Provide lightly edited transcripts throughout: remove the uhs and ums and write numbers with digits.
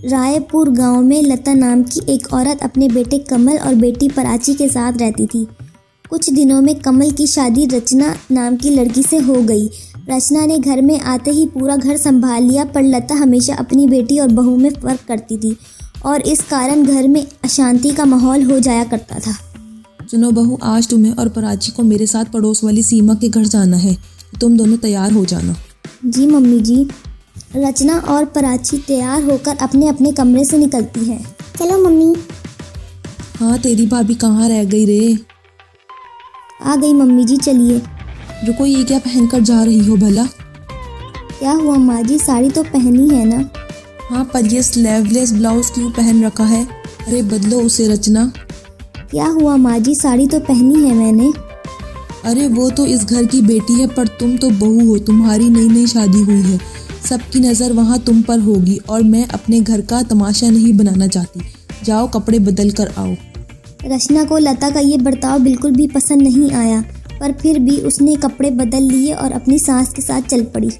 रायपुर गांव में लता नाम की एक औरत अपने बेटे कमल और बेटी प्राची के साथ रहती थी। कुछ दिनों में कमल की शादी रचना नाम की लड़की से हो गई। रचना ने घर में आते ही पूरा घर संभाल लिया, पर लता हमेशा अपनी बेटी और बहू में फ़र्क करती थी और इस कारण घर में अशांति का माहौल हो जाया करता था। सुनो बहू, आज तुम्हें और प्राची को मेरे साथ पड़ोस वाली सीमा के घर जाना है। तुम दोनों तैयार हो जाना। जी मम्मी जी। रचना और प्राची तैयार होकर अपने अपने कमरे से निकलती है। चलो मम्मी। हाँ, तेरी भाभी कहाँ रह गई रे? आ गई मम्मी जी, चलिए। रुको, ये क्या पहनकर जा रही हो भला? क्या हुआ माँ जी, साड़ी तो पहनी है ना? हाँ, पर ये स्लीवलेस ब्लाउज क्यों पहन रखा है? अरे बदलो उसे रचना। क्या हुआ माँ जी, साड़ी तो पहनी है मैंने। अरे वो तो इस घर की बेटी है, पर तुम तो बहू हो, तुम्हारी नई नई शादी हुई है, सबकी नज़र वहाँ तुम पर होगी और मैं अपने घर का तमाशा नहीं बनाना चाहती। जाओ कपड़े बदल कर आओ। रचना को लता का ये बर्ताव बिल्कुल भी पसंद नहीं आया, पर फिर भी उसने कपड़े बदल लिए और अपनी सास के साथ चल पड़ी।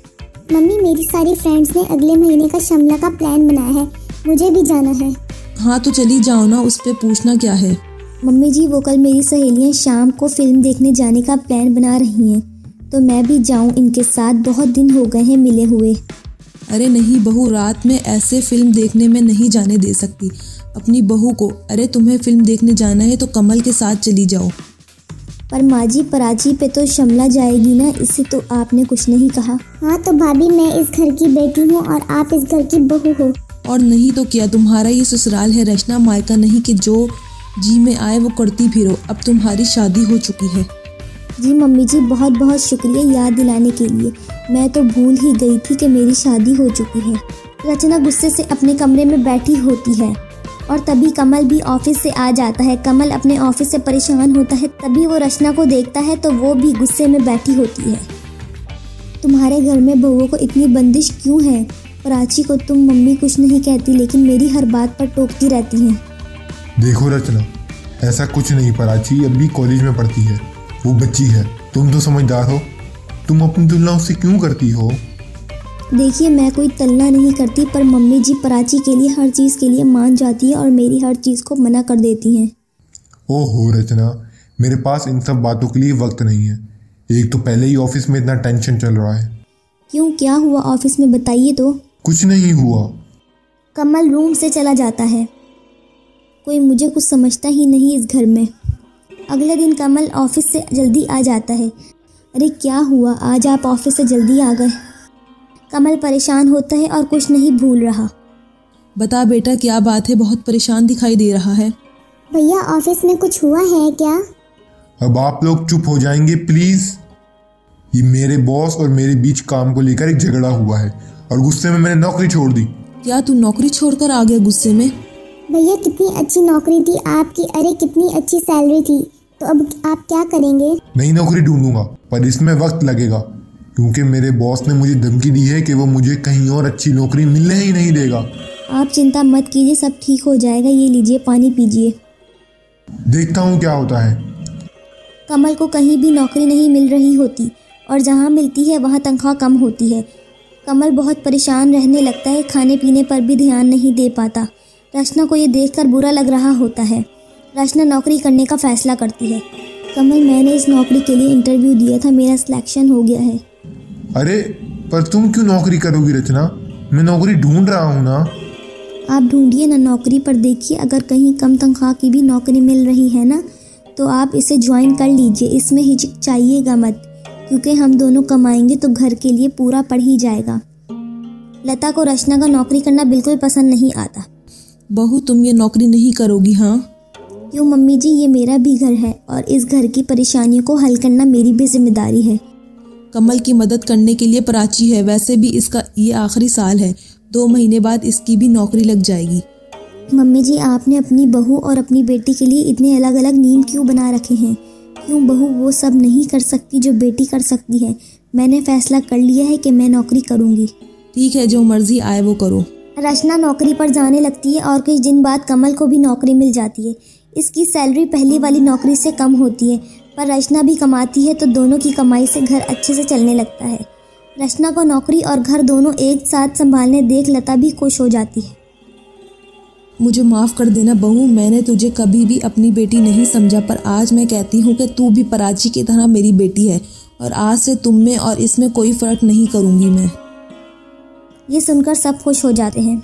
मम्मी, मेरी सारी फ्रेंड्स ने अगले महीने का शिमला का प्लान बनाया है, मुझे भी जाना है। हाँ तो चली जाओ ना, उस पर पूछना क्या है। मम्मी जी, वो कल मेरी सहेलियाँ शाम को फिल्म देखने जाने का प्लान बना रही हैं, तो मैं भी जाऊं इनके साथ, बहुत दिन हो गए हैं मिले हुए। अरे नहीं बहू, रात में ऐसे फिल्म देखने में नहीं जाने दे सकती अपनी बहू को। अरे तुम्हें फिल्म देखने जाना है तो कमल के साथ चली जाओ। पर माँ जी, प्राची पे तो शिमला जाएगी ना, इससे तो आपने कुछ नहीं कहा। हाँ तो भाभी, मैं इस घर की बेटी हूँ और आप इस घर की बहू हो। और नहीं तो क्या, तुम्हारा ये ससुराल है रचना, मायका नहीं कि जो जी में आए वो करती फिरो। अब तुम्हारी शादी हो चुकी है। जी मम्मी जी, बहुत बहुत शुक्रिया याद दिलाने के लिए, मैं तो भूल ही गई थी कि मेरी शादी हो चुकी है। रचना गुस्से से अपने कमरे में बैठी होती है और तभी कमल भी ऑफिस से आ जाता है। कमल अपने ऑफिस से परेशान होता है, तभी वो रचना को देखता है तो वो भी गुस्से में बैठी होती है। तुम्हारे घर में बहुओं को इतनी बंदिश क्यों है? प्राची को तुम मम्मी कुछ नहीं कहती, लेकिन मेरी हर बात पर टोकती रहती हैं। देखो रचना, ऐसा कुछ नहीं, प्राची अभी कॉलेज में पढ़ती है, वो बच्ची है, तुम तो समझदार हो, तुम अपनी तुलना उससे क्यों करती हो? देखिए, मैं कोई तुलना नहीं करती, पर मम्मी जी प्राची के लिए हर चीज़ के लिए मान जाती है और मेरी हर चीज़ को मना कर देती हैं। ओहो रचना, मेरे पास इन सब बातों के लिए वक्त नहीं है। एक तो पहले ही ऑफिस में इतना टेंशन चल रहा है। क्यों, क्या हुआ ऑफिस में, बताइए तो। कुछ नहीं हुआ। कमल रूम से चला जाता है। कोई मुझे कुछ समझता ही नहीं इस घर में। अगले दिन कमल ऑफिस से जल्दी आ जाता है। अरे क्या हुआ, आज आप ऑफिस से जल्दी आ गए? कमल परेशान होता है और कुछ नहीं भूल रहा। बता बेटा, क्या बात है, बहुत परेशान दिखाई दे रहा है। भैया, ऑफिस में कुछ हुआ है क्या? अब आप लोग चुप हो जाएंगे प्लीज। ये मेरे बॉस और मेरे बीच काम को लेकर एक झगड़ा हुआ है और गुस्से में मैंने नौकरी छोड़ दी। क्या तू नौकरी छोड़कर आ गया गुस्से में? भैया, कितनी अच्छी नौकरी थी आपकी, अरे कितनी अच्छी सैलरी थी, तो अब आप क्या करेंगे? नई नौकरी ढूंढूंगा, पर इसमें वक्त लगेगा, क्योंकि मेरे बॉस ने मुझे धमकी दी है कि वो मुझे कहीं और अच्छी नौकरी मिलने ही नहीं देगा। आप चिंता मत कीजिए, सब ठीक हो जाएगा। ये लीजिए, पानी पीजिए। देखता हूँ क्या होता है। कमल को कहीं भी नौकरी नहीं मिल रही होती और जहाँ मिलती है वहाँ तनख्वाह कम होती है। कमल बहुत परेशान रहने लगता है, खाने पीने पर भी ध्यान नहीं दे पाता। रचना को ये देखकर बुरा लग रहा होता है। रचना नौकरी करने का फैसला करती है। कमल, मैंने इस नौकरी के लिए इंटरव्यू दिया था, मेरा सिलेक्शन हो गया है। अरे पर तुम क्यों नौकरी करोगी रचना? मैं नौकरी ढूंढ रहा हूँ ना। आप ढूंढिए ना नौकरी, पर देखिए अगर कहीं कम तनख्वाह की भी नौकरी मिल रही है ना, तो आप इसे ज्वाइन कर लीजिए। इसमें हिचकिचाइएगा मत, क्योंकि हम दोनों कमाएंगे तो घर के लिए पूरा पड़ ही जाएगा। लता को रचना का नौकरी करना बिल्कुल पसंद नहीं आता। बहू, तुम ये नौकरी नहीं करोगी? हाँ। क्यों मम्मी जी, ये मेरा भी घर है और इस घर की परेशानियों को हल करना मेरी भी जिम्मेदारी है। कमल की मदद करने के लिए प्राची है, वैसे भी इसका ये आखिरी साल है, 2 महीने बाद इसकी भी नौकरी लग जाएगी। मम्मी जी, आपने अपनी बहू और अपनी बेटी के लिए इतने अलग अलग नियम क्यों बना रखे हैं? क्यों बहू वो सब नहीं कर सकती जो बेटी कर सकती है? मैंने फैसला कर लिया है कि मैं नौकरी करूँगी। ठीक है, जो मर्जी आए वो करो। रचना नौकरी पर जाने लगती है और कुछ दिन बाद कमल को भी नौकरी मिल जाती है। इसकी सैलरी पहली वाली नौकरी से कम होती है, पर रचना भी कमाती है तो दोनों की कमाई से घर अच्छे से चलने लगता है। रचना को नौकरी और घर दोनों एक साथ संभालने देख लता भी खुश हो जाती है। मुझे माफ़ कर देना बहू, मैंने तुझे कभी भी अपनी बेटी नहीं समझा, पर आज मैं कहती हूँ कि तू भी प्राची की तरह मेरी बेटी है और आज से तुम में और इसमें कोई फ़र्क नहीं करूँगी मैं। ये सुनकर सब खुश हो जाते हैं।